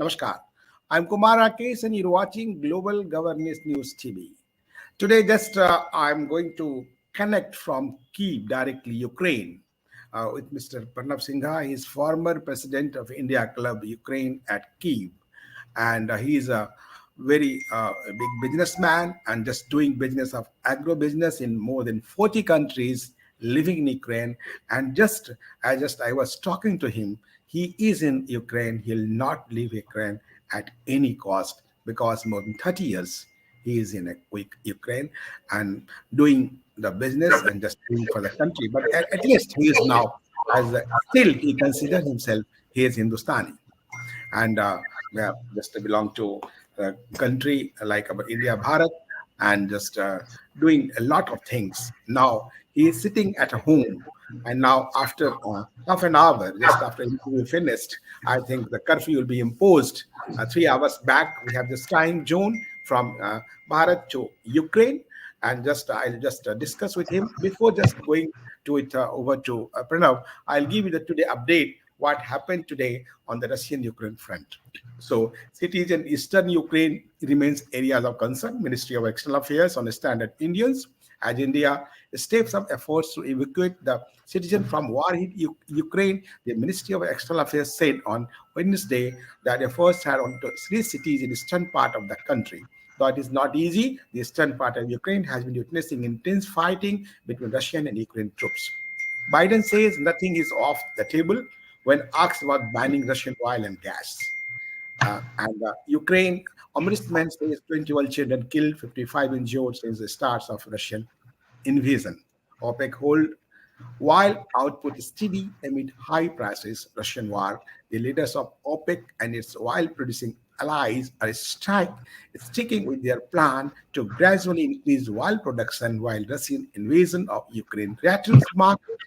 Namaskar. I'm Kumar Rakesh and you're watching Global Governance News TV. Today, I'm going to connect from Kyiv directly, Ukraine, with Mr. Pranab Singha. He's former president of India Club Ukraine at Kyiv, and he is a very big businessman and just doing business of agro business in more than 40 countries, living in Ukraine. And I was talking to him. He is in Ukraine. He'll not leave Ukraine at any cost because more than 30 years he is in Ukraine and doing the business and just doing for the country. But at least he is now, still he considers himself, he is Hindustani. And yeah, just belong to a country like India, Bharat, and just doing a lot of things. Now he is sitting at home, and now after half an hour, just after interview finished, I think the curfew will be imposed. 3 hours back, we have this time zone from Bharat to Ukraine, and just I'll just discuss with him before just going to it over to Pranav. I'll give you the today update what happened today on the Russian-Ukraine front. So, cities in eastern Ukraine remains areas of concern. Ministry of External Affairs on standard Indians as India steps up efforts to evacuate the citizen from war-hit Ukraine. The Ministry of External Affairs said on Wednesday that efforts had on to three cities in the eastern part of the country. Though it is not easy, the eastern part of Ukraine has been witnessing intense fighting between Russian and Ukrainian troops. Biden says nothing is off the table when asked about banning Russian oil and gas. And Ukraine, ombudsman says 21 children killed, 55 injured since the start of Russian invasion. OPEC hold while output is steady amid high prices, Russian war. The leaders of OPEC and its oil-producing allies are sticking with their plan to gradually increase oil production while Russian invasion of Ukraine threatens market.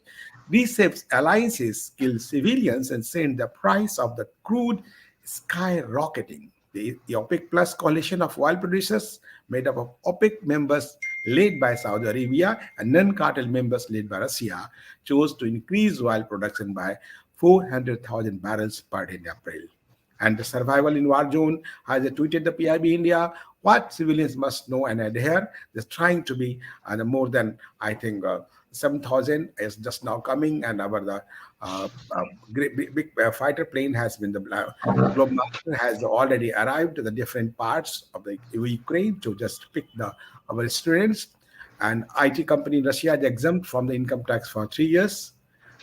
Reshapes alliances, kill civilians, and send the price of the crude skyrocketing. The OPEC Plus coalition of oil producers, made up of OPEC members led by Saudi Arabia and non-cartel members led by Russia, chose to increase oil production by 400,000 barrels per day in April. And the survival in war zone has tweeted the PIB India what civilians must know and adhere. They're trying to be more than, I think, 7,000 is just now coming, and our great big fighter plane has been the Globe Master has already arrived to the different parts of the Ukraine to just pick our students. And IT company in Russia is exempt from the income tax for 3 years.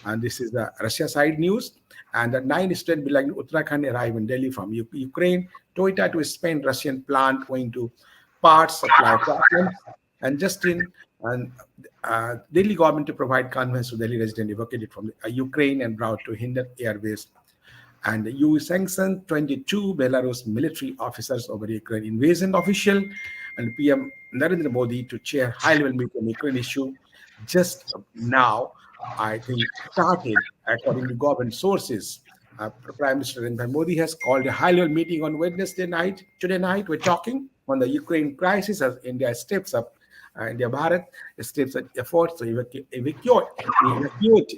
And this is the Russia side news. And the 9 students belonging to Uttarakhand arrive in Delhi from Ukraine. Toyota to spend Russian plant going to parts supply problems. And Justin and Delhi government to provide conveyance to Delhi resident evacuated from Ukraine and brought to Hindan Airways. And the EU sanctioned 22 Belarus military officers over Ukraine invasion official, and PM Narendra Modi to chair high-level meeting on Ukraine issue just now, I think, started according to government sources. Prime Minister Narendra Modi has called a high-level meeting on Wednesday night. Today night, we're talking on the Ukraine crisis as India steps up. India Bharat steps up efforts to evacuate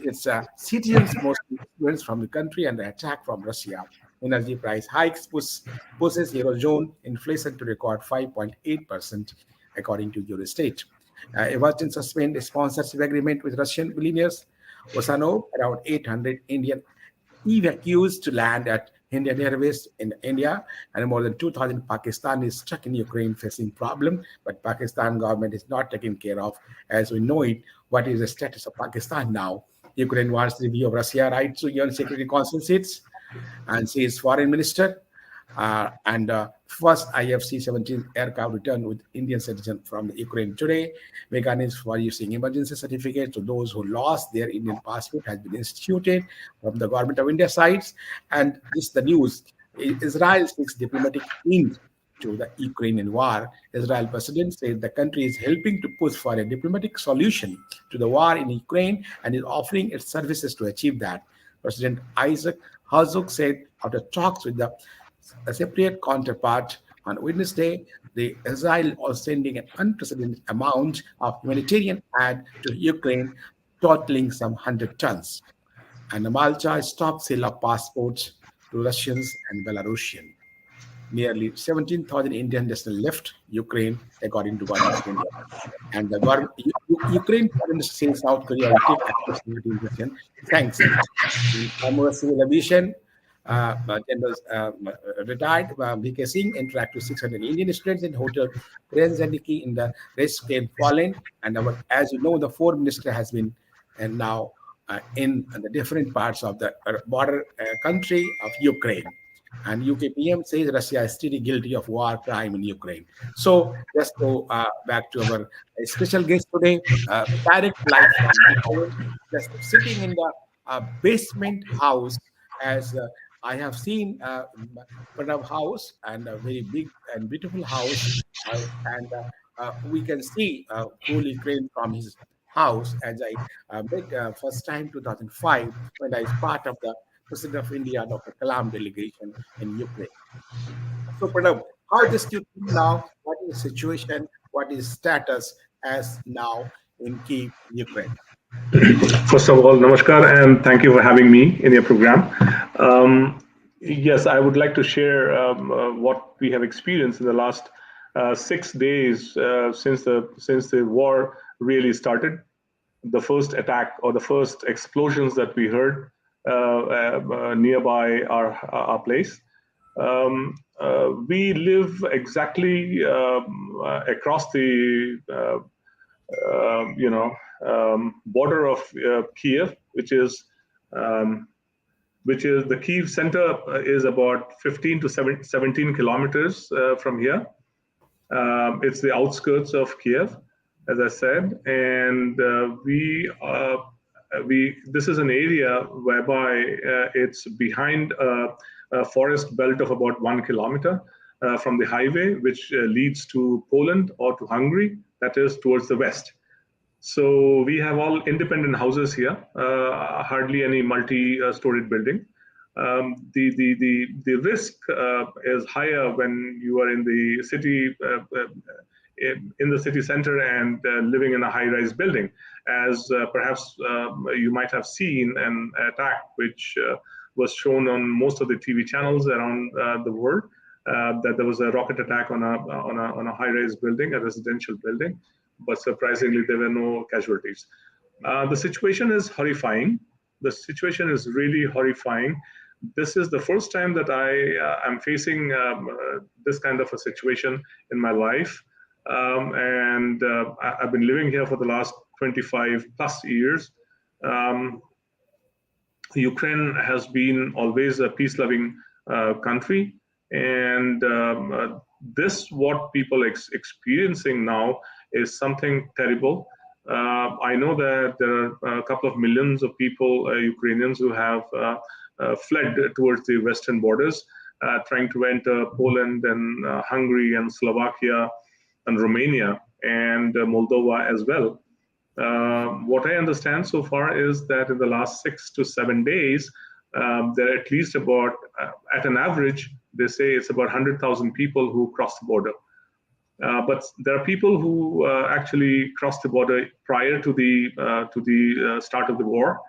its citizens, mostly students from the country, and the attack from Russia. Energy price hikes pushes Eurozone inflation to record 5.8%, according to Eurostat. Everton suspend a sponsorship agreement with Russian billionaires. Osano, around 800 Indian evacuees to land at Indian Airways in India, and more than 2,000 Pakistanis stuck in Ukraine facing problem, but Pakistan government is not taking care of. As we know it, what is the status of Pakistan now? Ukraine wants review of Russia rights to UN Security Council seats, and she is foreign minister. And first IFC-17 aircraft returned with Indian citizen from Ukraine today. Mechanism for using emergency certificates to those who lost their Indian passport has been instituted from the government of India sides. And this is the news. Israel seeks diplomatic end to the Ukrainian war. Israel president said the country is helping to push for a diplomatic solution to the war in Ukraine and is offering its services to achieve that. President Isaac Herzog said after talks with the a separate counterpart on Wednesday, the Israel was sending an unprecedented amount of humanitarian aid to Ukraine, totaling some 100 tons. And Malta stopped sale of passports to Russians and Belarusians. Nearly 17,000 Indian nationals left Ukraine, according to Government of India. And the Ukraine Foreign Ministry says South Korea will take active security invasion sanction. In former civil aviation, General retired BK Singh interacted with 600 Indian students in Hotel Krenzaniki in the Reshken, Poland. And as you know, the foreign minister has been and now in the different parts of the border country of Ukraine. And UK PM says Russia is still guilty of war crime in Ukraine. So let's go back to our special guest today, direct live from Ukraine, just sitting in the basement house as I have seen Pranab house and a very big and beautiful house, and we can see whole Ukraine from his house as I met first time 2005 when I was part of the President of India, Dr. Kalam delegation in Ukraine. So, Pranab, how just you think now? What is the situation? What is status as now in Kiev, Ukraine? First of all, namaskar, and thank you for having me in your program. Yes, I would like to share what we have experienced in the last 6 days since the war really started. The first attack or the first explosions that we heard nearby our place. We live exactly across the border of Kiev, um, which is the Kiev center is about 15 to 17 kilometers from here. It's the outskirts of Kiev, as I said, and we this is an area whereby it's behind a forest belt of about 1 kilometer from the highway, which leads to Poland or to Hungary, that is towards the west. So we have all independent houses here, hardly any multi-storied building. The risk is higher when you are in the city in the city center and living in a high-rise building, as perhaps you might have seen an attack which was shown on most of the TV channels around the world. That there was a rocket attack on a high-rise building, a residential building, but surprisingly there were no casualties. The situation is horrifying. The situation is really horrifying. This is the first time that I am facing this kind of a situation in my life. And I've been living here for the last 25 plus years. Ukraine has been always a peace-loving country, and this what people experiencing now is something terrible. I know that there are a couple of millions of people, Ukrainians, who have fled towards the western borders, trying to enter Poland and Hungary and Slovakia and Romania and Moldova as well. What I understand so far is that in the last 6 to 7 days, there are at least about, at an average, they say it's about 100,000 people who cross the border. But there are people who actually crossed the border prior to the start of the war.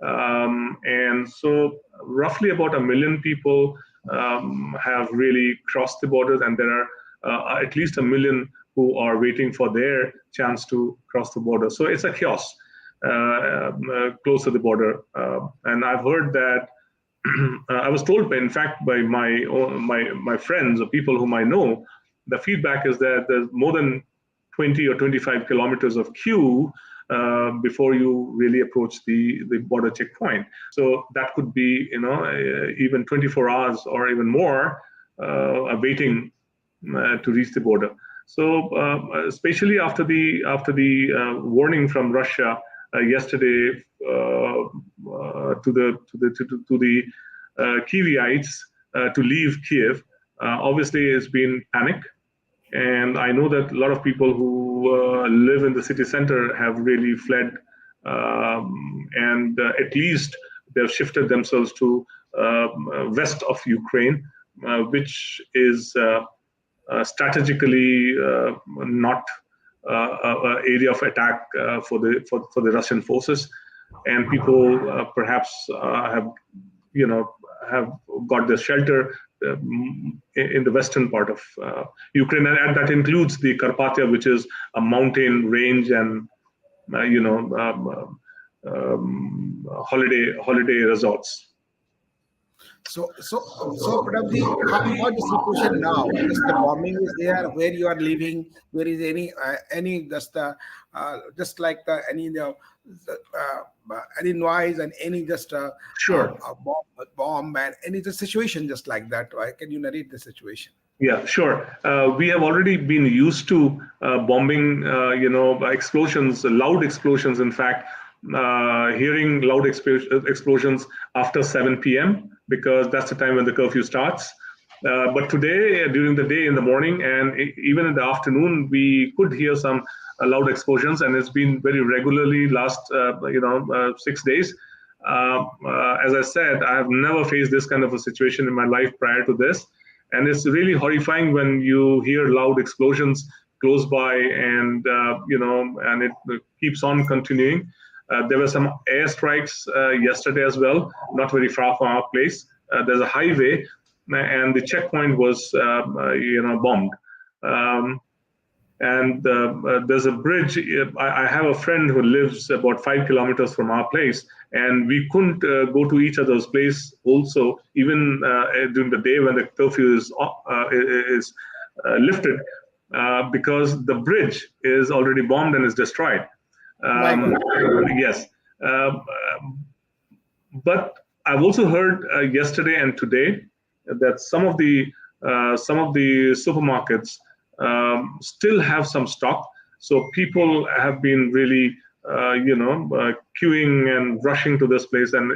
And so roughly about 1 million people have really crossed the borders, and there are at least 1 million who are waiting for their chance to cross the border. So it's a chaos close to the border. And I've heard that, I was told, in fact, by my friends or people whom I know, the feedback is that there's more than 20 or 25 kilometers of queue before you really approach the border checkpoint. So that could be, even 24 hours or even more waiting to reach the border. So especially after the warning from Russia yesterday to the Kievites to leave Kiev, obviously it's been panic. And I know that a lot of people who live in the city center have really fled, and at least they've shifted themselves to west of Ukraine, which is strategically not an area of attack for the Russian forces. And people perhaps have have got their shelter in the western part of Ukraine, and that includes the Carpathia, which is a mountain range and holiday resorts. So, Pranabji, how is the situation now? Just the bombing is there where you are living. There is any just like any noise and any just Sure. bomb and any the situation just like that. Right? Can you narrate the situation? Yeah, sure. We have already been used to bombing, explosions, loud explosions. In fact, hearing loud explosions after 7 p.m. because that's the time when the curfew starts. But today, during the day, in the morning, and even in the afternoon, we could hear some loud explosions, and it's been very regularly last 6 days. As I said, I have never faced this kind of a situation in my life prior to this. And it's really horrifying when you hear loud explosions close by, and and it keeps on continuing. There were some airstrikes yesterday as well, not very far from our place. There's a highway, and the checkpoint was bombed. And there's a bridge. I have a friend who lives about 5 kilometers from our place, and we couldn't go to each other's place also, even during the day when the curfew is lifted, because the bridge is already bombed and is destroyed. My God. Yes. But I've also heard yesterday and today that some of the supermarkets still have some stock. So people have been really, queuing and rushing to this place. And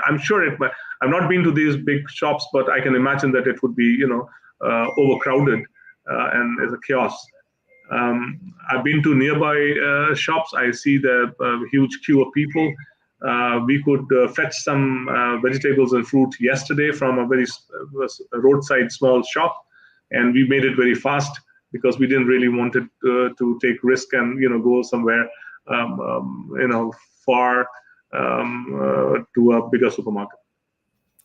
I'm sure it might. I've not been to these big shops, but I can imagine that it would be, overcrowded and it's a chaos. I've been to nearby shops. I see the huge queue of people. We could fetch some vegetables and fruit yesterday from a very roadside small shop, and we made it very fast because we didn't really want it to take risk and go somewhere far to a bigger supermarket.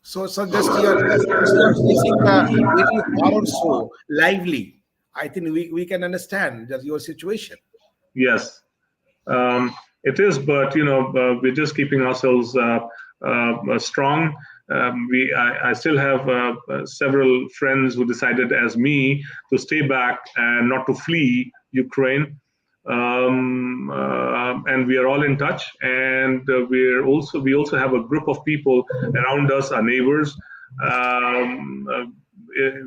So just you're facing the very horror so lively. I think we can understand just your situation. Yes, it is, but we're just keeping ourselves strong. I still have several friends who decided, as me, to stay back and not to flee Ukraine. And we are all in touch, and we also have a group of people around us, our neighbors.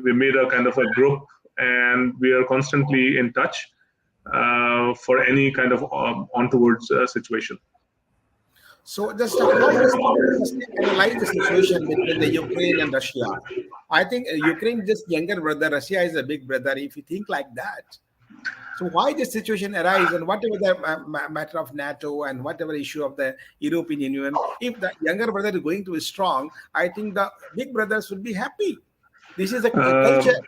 We made a kind of a group, and we are constantly in touch for any kind of onwards situation. So just how does just analyze the situation between the Ukraine and Russia? I think Ukraine is just younger brother, Russia is a big brother. If you think like that, so why this situation arise, and whatever the matter of NATO and whatever issue of the European Union, if the younger brother is going to be strong, I think the big brothers will be happy. This is a culture.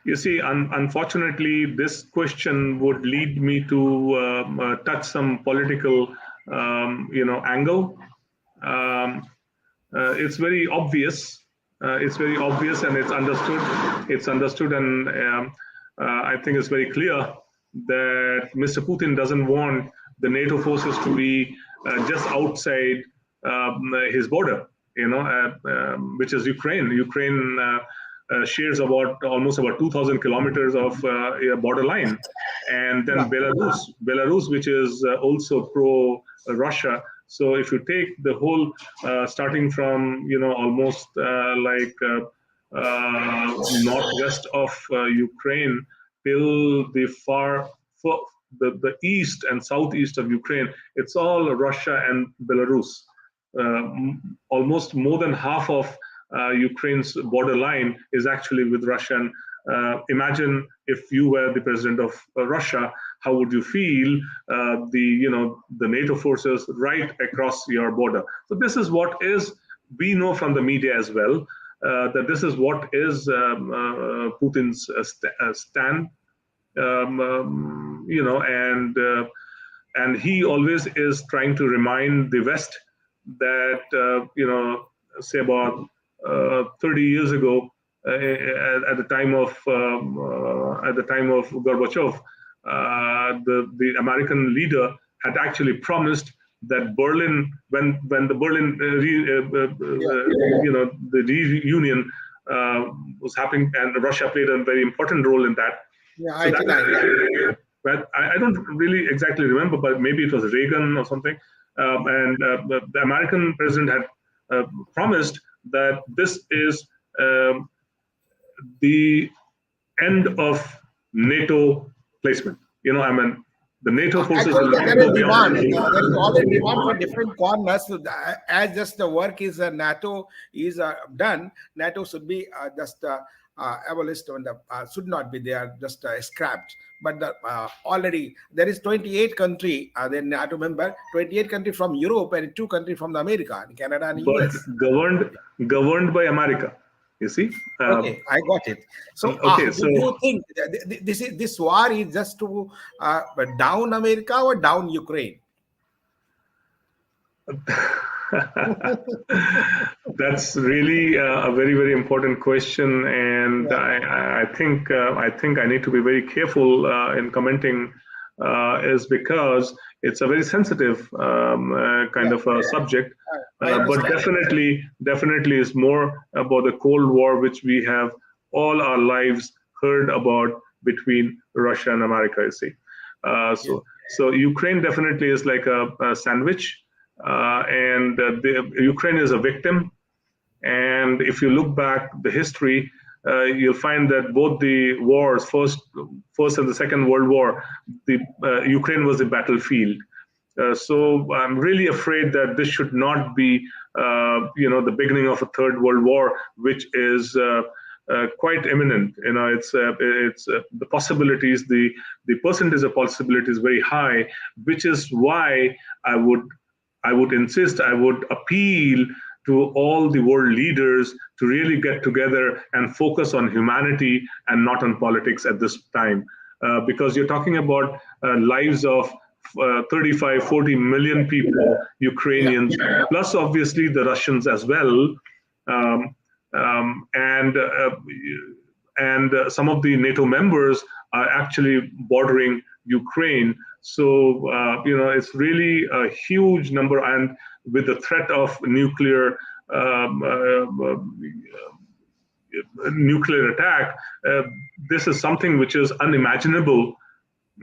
You see, unfortunately, this question would lead me to touch some political, angle. It's very obvious. It's very obvious, and it's understood. It's understood, and I think it's very clear that Mr. Putin doesn't want the NATO forces to be just outside his border, which is Ukraine. Ukraine shares almost about 2,000 kilometers of borderline, and then Belarus, which is also pro-Russia. So if you take the whole, starting from almost northwest of Ukraine till the east and southeast of Ukraine, it's all Russia and Belarus. Almost more than half of Ukraine's borderline is actually with Russia. And imagine if you were the president of Russia, how would you feel? The NATO forces right across your border. So this is what is. We know from the media as well that this is what is Putin's stand. And he always is trying to remind the West that say about 30 years ago, at the time of Gorbachev, the American leader had actually promised that Berlin, when the Berlin Yeah. the reunion was happening, and Russia played a very important role in that. Yeah, So that, 89. Yeah. but I don't really exactly remember, but maybe it was Reagan or something. And the American president had promised that this is the end of NATO placement. I mean, the NATO forces Actually, will not there is go demand. beyond. There is already demand for different corners. So as just the work is NATO is done, NATO should be just abolished and should not be there, just scrapped. But already there is 28 country, then NATO member, 28 country from Europe and 2 country from the America, Canada and But US. governed by America. You see. Okay, I got it. So, Okay, do so you think this war is just to down America or down Ukraine? that's really a very, very important question, and Yeah, I think I need to be very careful in commenting, is because it's a very sensitive kind yeah, of a subject. I But understand. definitely is more about the Cold War, which we have all our lives heard about between Russia and America. You see, uh, Yeah, so so Ukraine definitely is like a sandwich, and Ukraine is a victim. And if you look back the history, you'll find that both the wars, first and the Second World War, the Ukraine was the battlefield. So I'm really afraid that this should not be, the beginning of a third world war, which is quite imminent. It's the possibilities, the percentage of possibility is very high, which is why I would I would insist, I would appeal to all the world leaders to really get together and focus on humanity and not on politics at this time. Because you're talking about lives of 35, 40 million people, yeah, Ukrainians, plus obviously the Russians as well. Um, um, and uh, and some of the NATO members are actually bordering Ukraine. So it's really a huge number, and with the threat of um, uh, uh, nuclear attack, this is something which is unimaginable.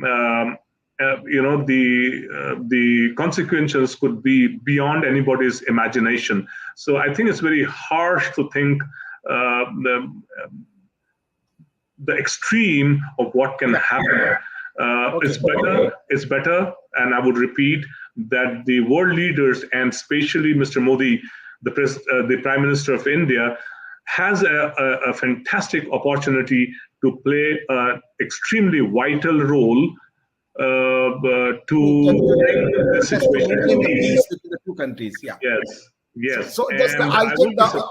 Um, the consequences could be beyond anybody's imagination. So I think it's very harsh to think the extreme of what can yeah. happen. Okay. It's better, and I would repeat that the world leaders, and especially Mr. Modi, the Prime Minister of India, has a fantastic opportunity to play an extremely vital role To to bring the just to maintain the situation. peace between the 2 countries. Yeah. Yes, yes, So just and I'll I take would be the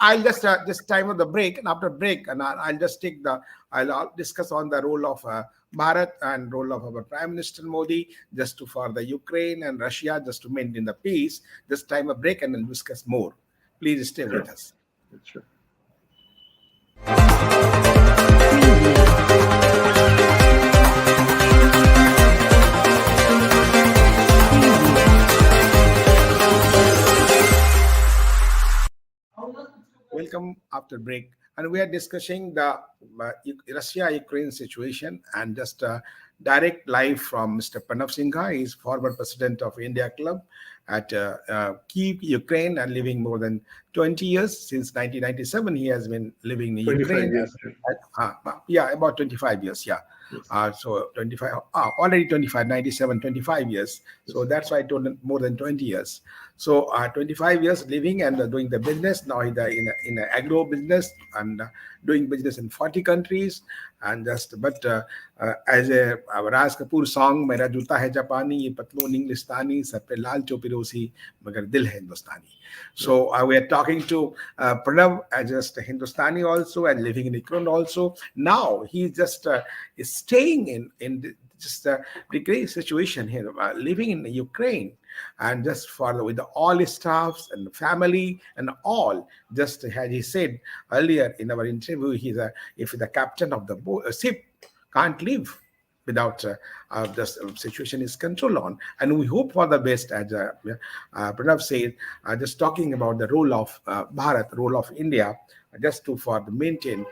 I'll just time of the break, and after break, and I'll just take the I'll discuss on the role of Bharat and role of our Prime Minister Modi just to for the Ukraine and Russia just to maintain the peace. Just time a break and then discuss more. Please stay sure, with us. sure. Welcome after break, and we are discussing the Russia-Ukraine situation and just direct live from Mr. Pranab Singha. He is former president of India Club at Kyiv, Ukraine, and living more than 20 years. Since 1997, he has been living in 25 Ukraine. years. Yeah, about 25 years. Yeah. Yes. So 25, already 25, 97, 25 years. So that's why I told him more than 20 years. So 25 years living and doing the business. Now he's in a agro business and doing business in 40 countries. And just, but as a Raj Kapoor song, मेरा जूता है जापानी, ये पतलून इंग्लिस्तानी, sir पे लाल टोपी मगर दिल है हिंदुस्तानी. So we are talking to Pranav as just a Hindustani also and living in Ukraine also. Now he just is staying in just a great situation here, living in Ukraine, and just for with all his staffs and family and all. Just as he said earlier in our interview, if the captain of the ship can't live without the situation is controlled on. And we hope for the best, as Pranav said, just talking about the role of Bharat, role of India, just to for the maintain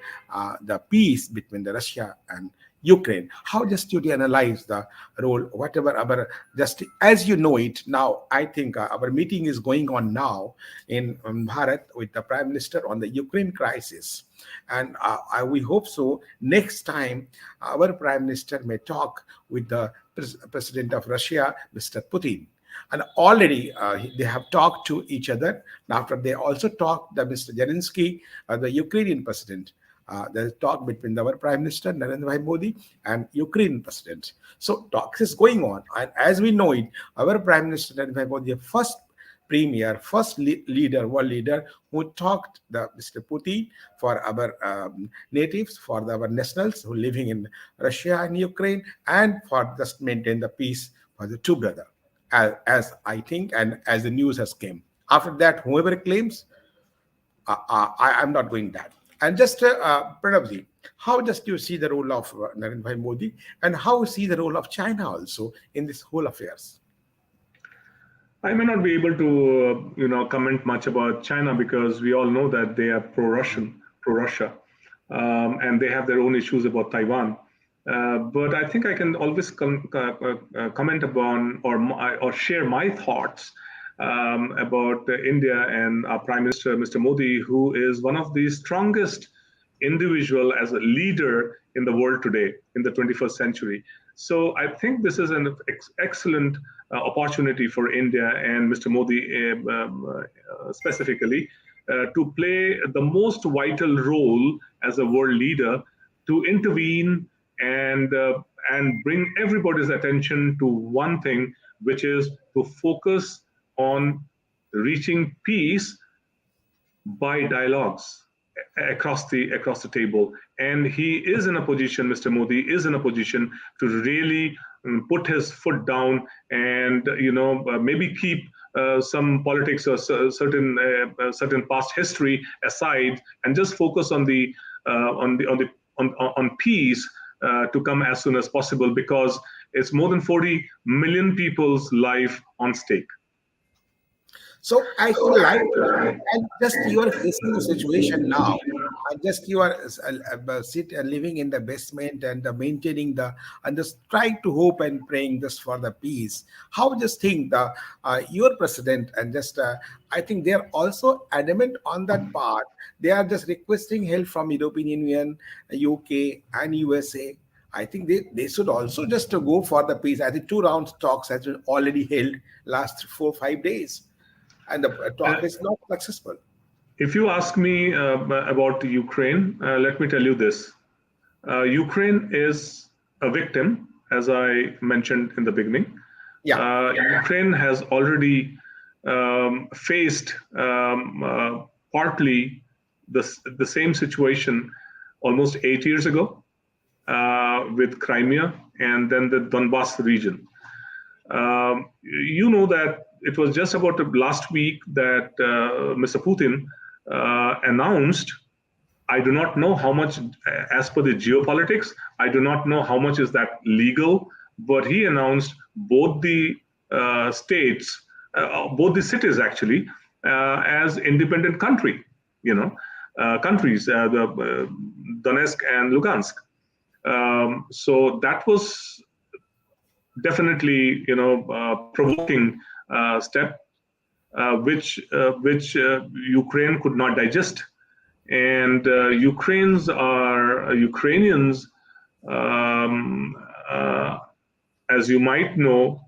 the peace between the Russia and Ukraine. How just you analyze the role, whatever our just as you know it now. I think our meeting is going on now in Bharat with the Prime Minister on the Ukraine crisis, and we hope so. Next time, our Prime Minister may talk with the President of Russia, Mr. Putin. And already they have talked to each other. And after they also talked, the Mr. Zelensky, the Ukrainian president, the talk between our Prime Minister Narendra Modi and Ukraine president. So talks is going on, and as we know it, our Prime Minister Narendra Modi, the first premier, first leader, world leader who talked the Mr. Putin for our natives, for our nationals who living in Russia and Ukraine, and for just maintain the peace for the two brother, as I think, and as the news has came. After that, whoever claims, I'm not going that. And just Pranabji, how just you see the role of Narendra Modi, and how you see the role of China also in this whole affairs? I may not be able to, comment much about China because we all know that they are pro-Russian, pro-Russia, and they have their own issues about Taiwan. But I think I can always comment upon or share my thoughts about India and our Prime Minister, Mr. Modi, who is one of the strongest individual as a leader in the world today in the 21st century. So I think this is an excellent opportunity for India and Mr. Modi specifically to play the most vital role as a world leader to intervene and bring everybody's attention to one thing, which is to focus on reaching peace by dialogues across the table. And he is in a position, Mr. Modi is in a position to really put his foot down and maybe keep some politics or certain past history aside and just focus on peace to come as soon as possible, because it's more than 40 million people's life on stake. So I would like to, and just you are facing a situation now, and just you are living in the basement and maintaining and just trying to hope and praying just for the peace. How just think the your president and just I think they are also adamant on that part. They are just requesting help from European Union, UK, and USA. I think they should also just to go for the peace. I think two round talks has been already held last 4 5 days, and the talk is not successful. If you ask me about Ukraine, let me tell you this. Ukraine is a victim, as I mentioned in the beginning. Yeah. Ukraine has already faced partly the same situation almost 8 years ago with Crimea and then the Donbass region. You know that it was just about last week that Mr. Putin announced, I do not know how much, as per the geopolitics, I do not know how much is that legal, but he announced both the states, both the cities actually, as independent countries, the Donetsk and Lugansk. So that was definitely, provoking step, which Ukraine could not digest, and Ukrainians, as you might know,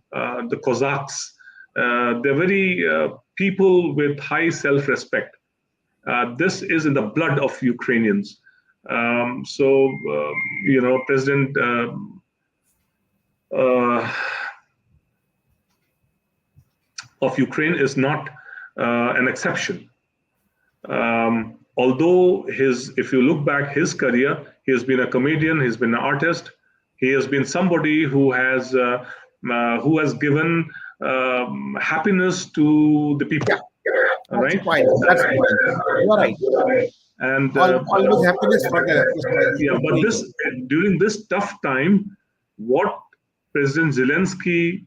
the Cossacks, they're very people with high self-respect. This is in the blood of Ukrainians. President. Of Ukraine is not an exception. Although if you look back his career, he has been a comedian, he's been an artist, He has been somebody who has given happiness to the Yeah, people. All that's the right. point. That's the point. You are right. And Always happiness for the just yeah, good but people. this during this tough time, what President Zelensky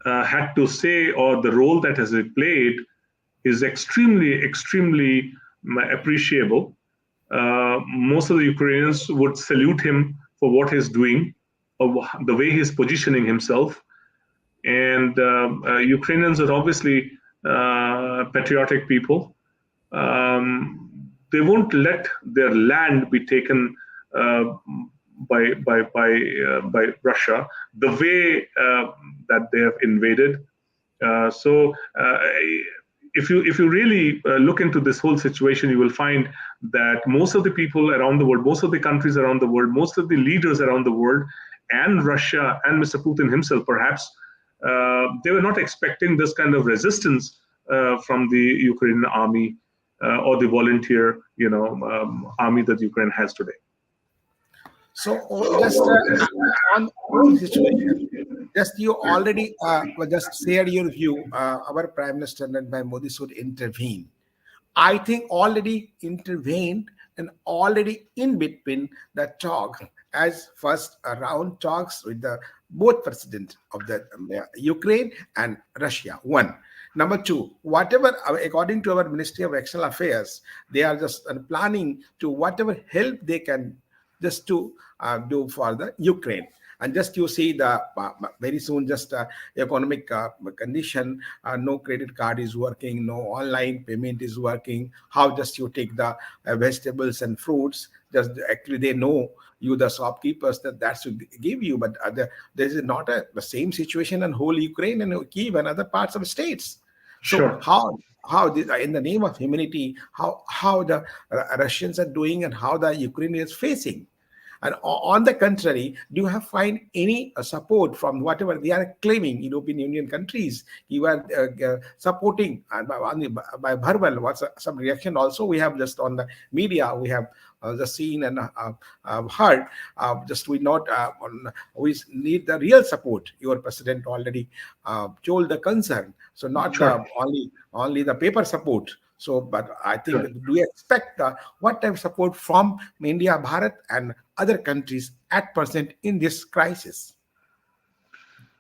had to say, or the role that has he played, is extremely appreciable. Most of the Ukrainians would salute him for what he's doing, or the way he's positioning himself. And Ukrainians are obviously patriotic people. They won't let their land be taken uh, by Russia the way that they have invaded. So if you really look into this whole situation, you will find that most of the people around the world, most of the countries around the world, most of the leaders around the world, and Russia and Mr. Putin himself, perhaps, they were not expecting this kind of resistance from the Ukrainian army or the volunteer, army that Ukraine has today. So just on the whole situation, just you already just shared your view. Our Prime Minister Narendra Modi should intervene. I think already intervened and already in between the talk as first round talks with the both president of the Ukraine and Russia. One. Number two, whatever according to our Ministry of External Affairs, they are just planning to whatever help they can just to do for the Ukraine. And just you see the very soon just economic condition, no credit card is working, no online payment is working. How just you take the vegetables and fruits? Just actually they know you the shopkeepers that should give you, but there is not the same situation in whole Ukraine and Kiev and other parts of states. So Sure. how in the name of humanity, how the Russians are doing and how the Ukrainians facing. And on the contrary, do you have find any support from whatever they are claiming European Union countries? You are supporting by verbal. What's some reaction also we have just on the media we have just seen and heard. Just we not we need the real support. Your president already told the concern. So not Sure. the only the paper support. So, but I think, Sure. do you expect what type of support from India, Bharat, and other countries at present in this crisis?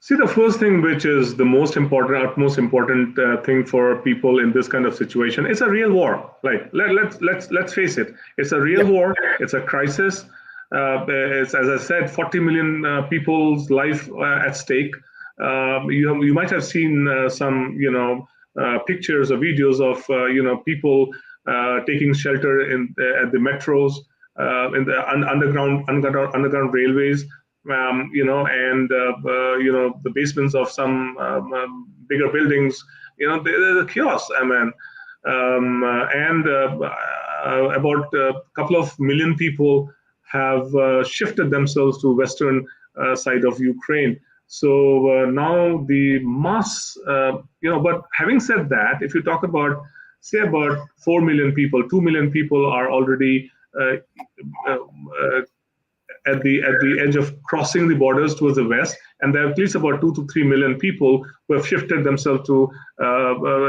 See, the first thing, which is the most important, utmost important thing for people in this kind of situation, it's a real war. Like let's face it, it's a real Yeah, war. It's a crisis. It's, as I said, 40 million people's life at stake. You might have seen some pictures or videos of people taking shelter in at the metros, in the underground railways, and the basements of some bigger buildings. There's a chaos. I mean, and about a couple of million people have shifted themselves to western side of Ukraine. So now the mass, But having said that, if you talk about, say, about 4 million people, 2 million people are already uh, uh, at the edge of crossing the borders towards the west, and there are at least about 2 to 3 million people who have shifted themselves to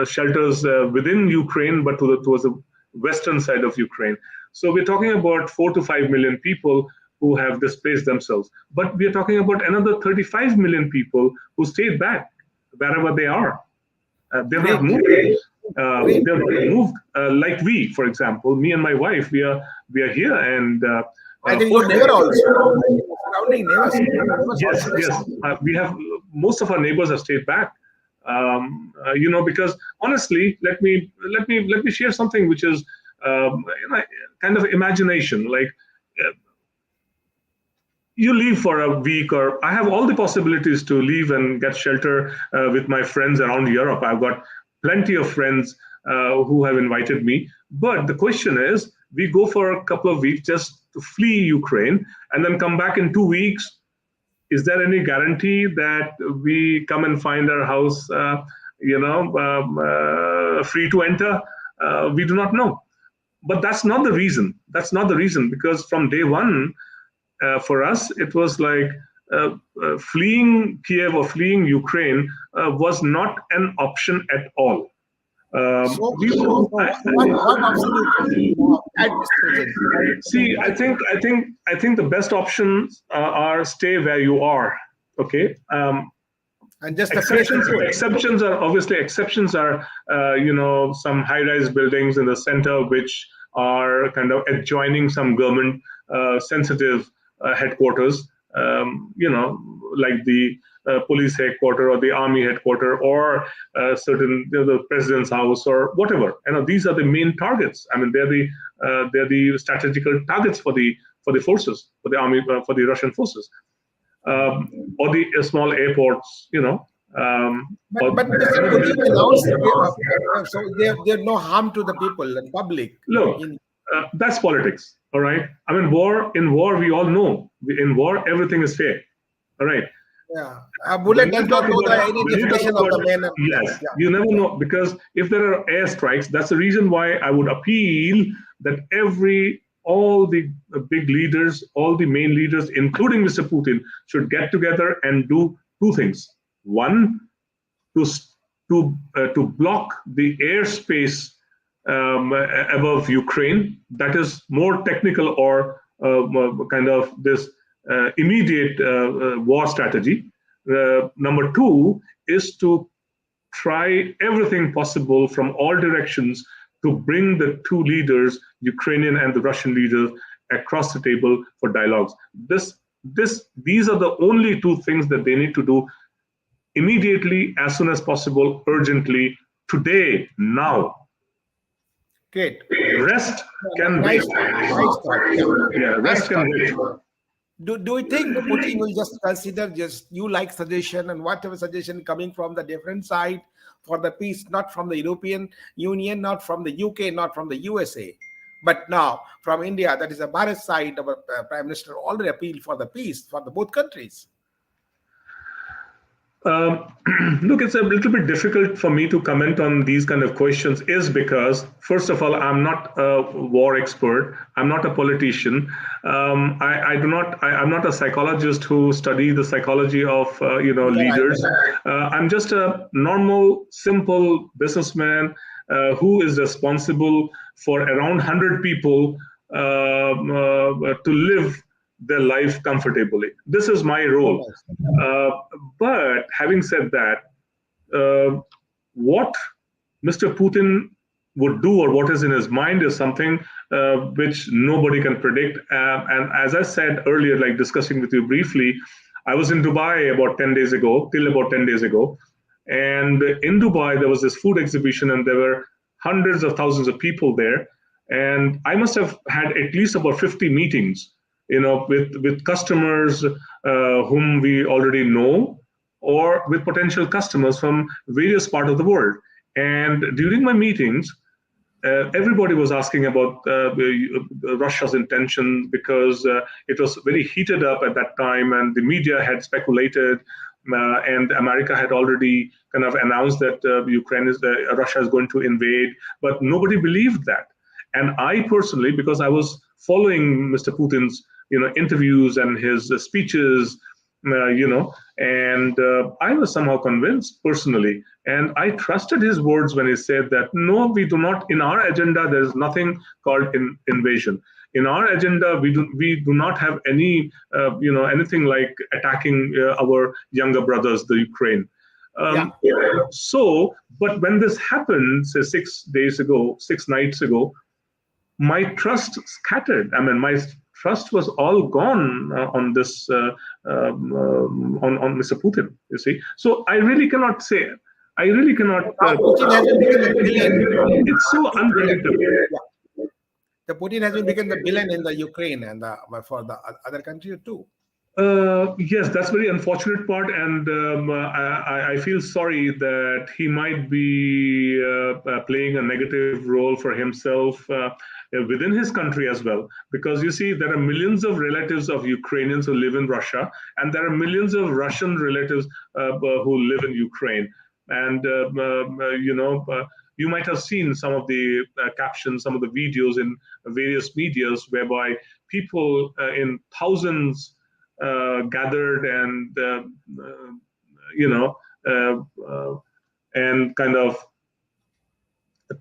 shelters within Ukraine, but towards the western side of Ukraine. So we're talking about 4 to 5 million people who have displaced themselves. But we are talking about another 35 million people who stayed back wherever they are. They've not great, moved. great. They've moved like we, for example, me and my wife. We are here, and I think for your neighbor also, surrounding neighbors yes, also the yes, same. we have most of our neighbors have stayed back. Because honestly, let me share something which is kind of imagination. Like you leave for a week, or I have all the possibilities to leave and get shelter with my friends around Europe. I've got plenty of friends who have invited me. But the question is, we go for a couple of weeks just to flee Ukraine and then come back in 2 weeks. Is there any guarantee that we come and find our house, free to enter? We do not know. But that's not the reason. That's not the reason, because from day one, for us, it was like fleeing Kiev or fleeing Ukraine was not an option at all. So, what option you think at this present? See, I think the best options are stay where you are. Okay. And just the fresh food. Exceptions are some high-rise buildings in the center which are kind of adjoining some government sensitive headquarters, like the police headquarter or the army headquarter or certain the president's house or whatever. These are the main targets. I mean, they're the strategical targets for the forces, for the army, for the Russian forces. Or the small airports, But Mr. Putin announced so there's no harm to the people and public. Look, that's politics, all right? I mean, in war, we all know. In war, everything is fair, all right? Yeah, a bullet does not know any definition of the man. Yes, yeah. You never know, because if there are airstrikes, that's the reason why I would appeal that all the big leaders, all the main leaders, including Mr. Putin, should get together and do two things. One, to block the airspace above Ukraine. That is more technical or kind of this immediate war strategy. Number two is to try everything possible from all directions to bring the two leaders, Ukrainian and the Russian leaders, across the table for dialogues. These are the only two things that they need to do immediately, as soon as possible, urgently, today, now. Great. Rest can wait. Yeah, rest can wait. Do you think Putin will just consider you like suggestion and whatever suggestion coming from the different side for the peace, not from the European Union, not from the UK, not from the USA, but now from India, that is the Bharat side of a Prime Minister already appealed for the peace for the both countries? Look, it's a little bit difficult for me to comment on these kind of questions, is because, first of all, I'm not a war expert. I'm not a politician. I'm not a psychologist who studies the psychology of leaders. I'm just a normal, simple businessman who is responsible for around 100 people to live their life comfortably. This is my role. But having said that, what Mr. Putin would do or what is in his mind is something which nobody can predict. And as I said earlier, like discussing with you briefly, I was in Dubai about 10 days ago, and in Dubai there was this food exhibition and there were hundreds of thousands of people there. And I must have had at least about 50 meetings with customers whom we already know, or with potential customers from various parts of the world. And during my meetings, everybody was asking about Russia's intention, because it was very heated up at that time, and the media had speculated, and America had already kind of announced that Russia is going to invade, but nobody believed that. And I personally, because I was following Mr. Putin's interviews and his speeches, and I was somehow convinced personally, and I trusted his words when he said that, no, we do not, in our agenda, there is nothing called invasion. In our agenda, we do not have any, anything like attacking our younger brothers, the Ukraine. So, but when this happened, say 6 nights ago, my trust scattered. I mean, my trust was all gone on this on Mr. Putin. You see, so I really cannot say. I really cannot. Putin has become the villain. It's so unpredictable. Yeah. The Putin has become the villain in the Ukraine and for the other country too. Yes, that's very unfortunate part, and I feel sorry that he might be playing a negative role for himself within his country as well. Because you see, there are millions of relatives of Ukrainians who live in Russia, and there are millions of Russian relatives who live in Ukraine. And you might have seen some of the captions, some of the videos in various medias whereby people in thousands gathered and you know and kind of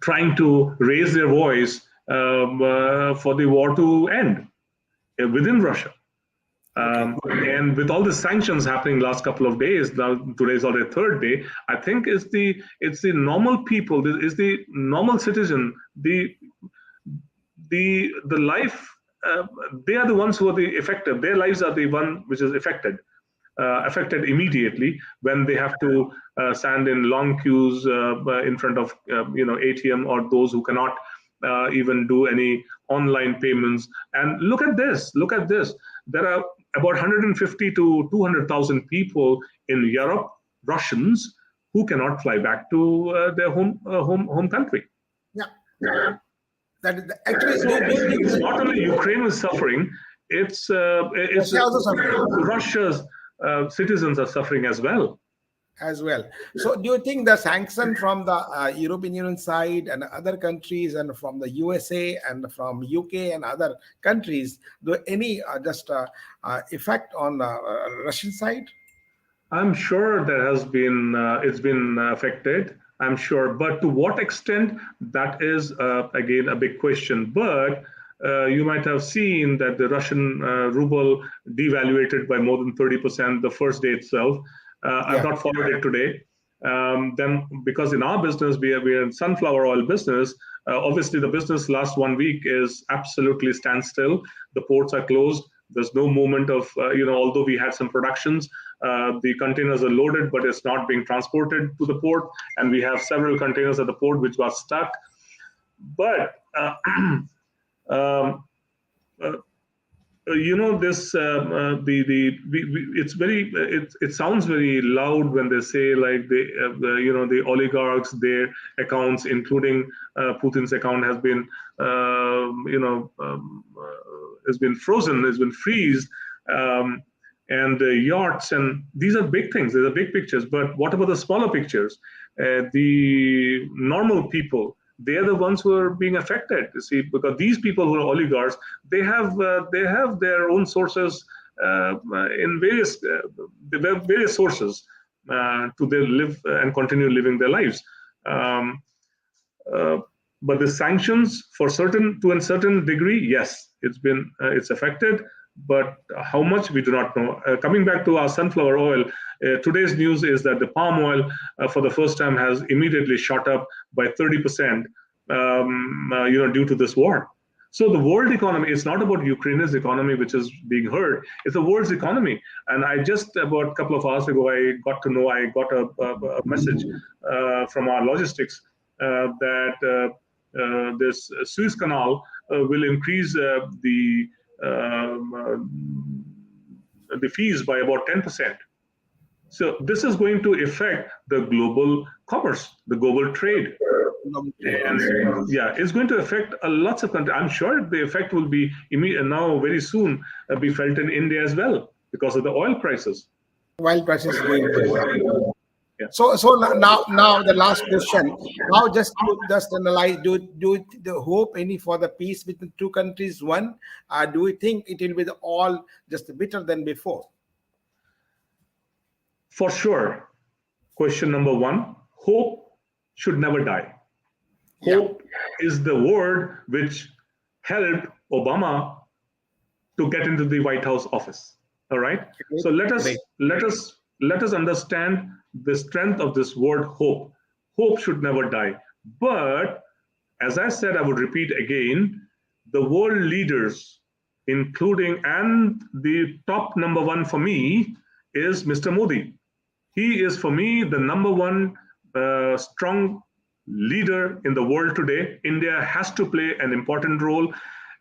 trying to raise their voice for the war to end within Russia. And with all the sanctions happening last couple of days, now today's already third day, I think it's the normal people, is the normal citizen, the life. They are the ones who are the affected. Their lives are the one which is affected immediately when they have to stand in long queues in front of ATM, or those who cannot even do any online payments. And look at this. There are about 150 to 200,000 people in Europe, Russians, who cannot fly back to their home country. Yeah. That is actually, so it's not only Ukraine is suffering, it's also suffering. Russia's citizens are suffering as well. So do you think the sanction from the European Union side and other countries, and from the USA and from UK and other countries, do any effect on the Russian side? I'm sure there has been, it's been affected, I'm sure. But to what extent, that is, again, a big question. But you might have seen that the Russian ruble devaluated by more than 30% the first day itself. I've not followed it today. Then, because in our business, we are in sunflower oil business, obviously the business last 1 week is absolutely standstill. The ports are closed. There's no movement of, although we had some productions, the containers are loaded, but it's not being transported to the port. And we have several containers at the port which got stuck. But, this it's very it sounds very loud when they say, like, the oligarchs, their accounts, including Putin's account, has been frozen, has been freezed, and the yachts, and these are big things. These are big pictures. But what about the smaller pictures? The normal people, they are the ones who are being affected. You see, because these people who are oligarchs, they have their own sources in various sources to live and continue living their lives. But the sanctions, to a certain degree, yes, it's affected. But how much, we do not know. Coming back to our sunflower oil, today's news is that the palm oil, for the first time, has immediately shot up by 30%, due to this war. So the world economy, it's not about Ukraine's economy which is being hurt, it's the world's economy. And I just, about a couple of hours ago, I got a message from our logistics that this Suez Canal will increase the fees by about 10%. So this is going to affect the global commerce, the global trade. And it's going to affect lots of countries. I'm sure the effect will be now very soon be felt in India as well, because of the oil prices. Oil prices going to So now the last question. Now just analyze. Do you hope any for the peace between two countries? One, do you think it will be all just better than before? For sure. Question number one: hope should never die. Hope is the word which helped Obama to get into the White House office. All right. So let us understand the strength of this word hope. Hope should never die. But as I said, I would repeat again, the world leaders, including, and the top number one for me is Mr. Modi. He is, for me, the number one strong leader in the world today. India has to play an important role.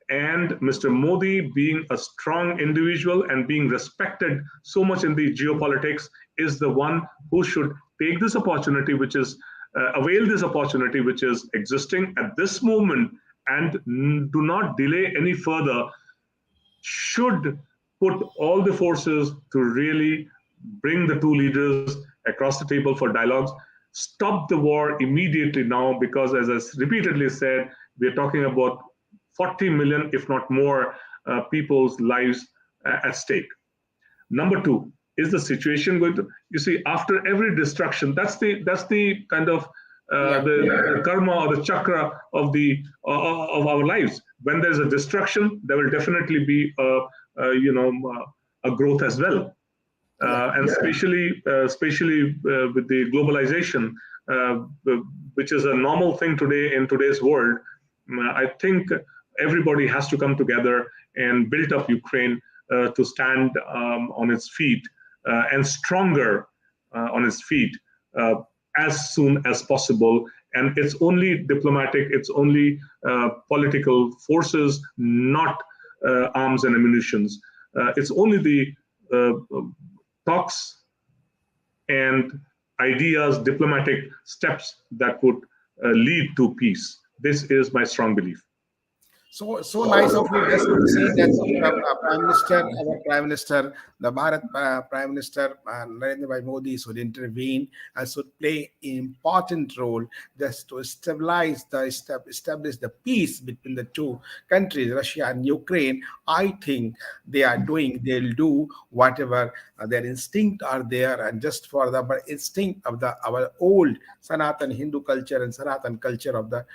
And Mr. Modi, being a strong individual and being respected so much in the geopolitics, is the one who should take this opportunity, which is avail this opportunity which is existing at this moment, and do not delay any further. Should put all the forces to really bring the two leaders across the table for dialogues. Stop the war immediately now, because, as I repeatedly said, we're talking about 40 million, if not more, people's lives at stake. Number two, is the situation going to? You see, after every destruction, that's the kind of Yeah. the karma or the chakra of the of our lives. When there's a destruction, there will definitely be a growth as well. Yeah. And especially with the globalization, which is a normal thing today in today's world. I think everybody has to come together and build up Ukraine to stand on its feet and stronger on its feet uh, as soon as possible. And it's only diplomatic, it's only political forces, not arms and ammunitions. It's only the talks and ideas, diplomatic steps that would lead to peace. This is my strong belief. So nice of you just to say that Prime Minister, our Prime Minister, the Bharat Prime Minister Narendra Bhai Modi should intervene and should play an important role just to stabilize establish the peace between the two countries, Russia and Ukraine. I think they'll do whatever their instinct are there, and just for the instinct of our old Sanatan Hindu culture and Sanatan culture of the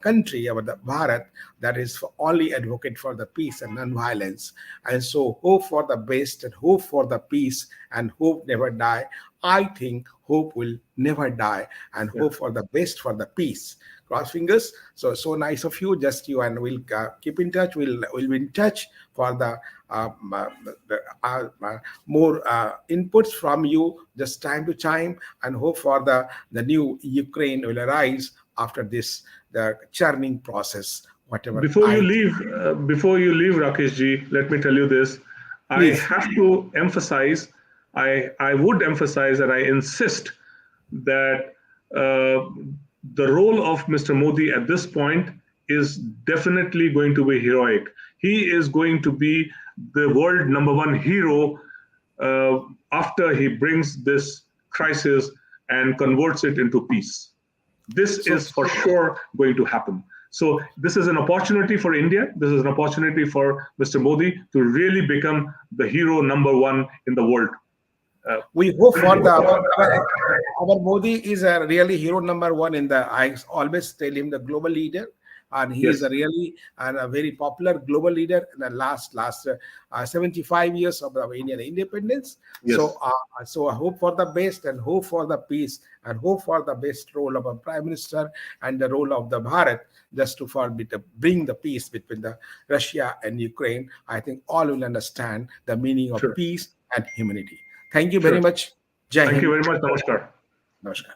country, of the Bharat, that is only advocate for the peace and non-violence. And so hope for the best and hope for the peace, and hope never die. I think hope will never die, and Yeah. hope for the best for the peace. Cross fingers. So nice of you, just you, and we'll keep in touch. We'll be in touch for the more inputs from you just time to time, and hope for the new Ukraine will arise after this the churning process. Whatever I Before you leave, Rakesh ji, let me tell you this. I please. have to emphasize, I would emphasize, and I insist that uh, the role of Mr. Modi at this point is definitely going to be heroic. He is going to be the world number one hero uh, after he brings this crisis and converts it into peace. This So is for sure going to happen. So this is an opportunity for India. This is an opportunity for Mr. Modi to really become the hero number one in the world. Uh, we hope for our Modi is a really hero number one in the. I always tell him the global leader, and he is a yes, really and a very popular global leader in the last 75 years of the Indian independence. yes, So I hope for the best and hope for the peace and hope for the best role of a prime minister and the role of the Bharat just to bring the peace between the Russia and Ukraine. I think all will understand the meaning of sure, peace and humanity. Thank you very sure. much. Jai Thank you Hind. very much. Namaskar. Namaskar.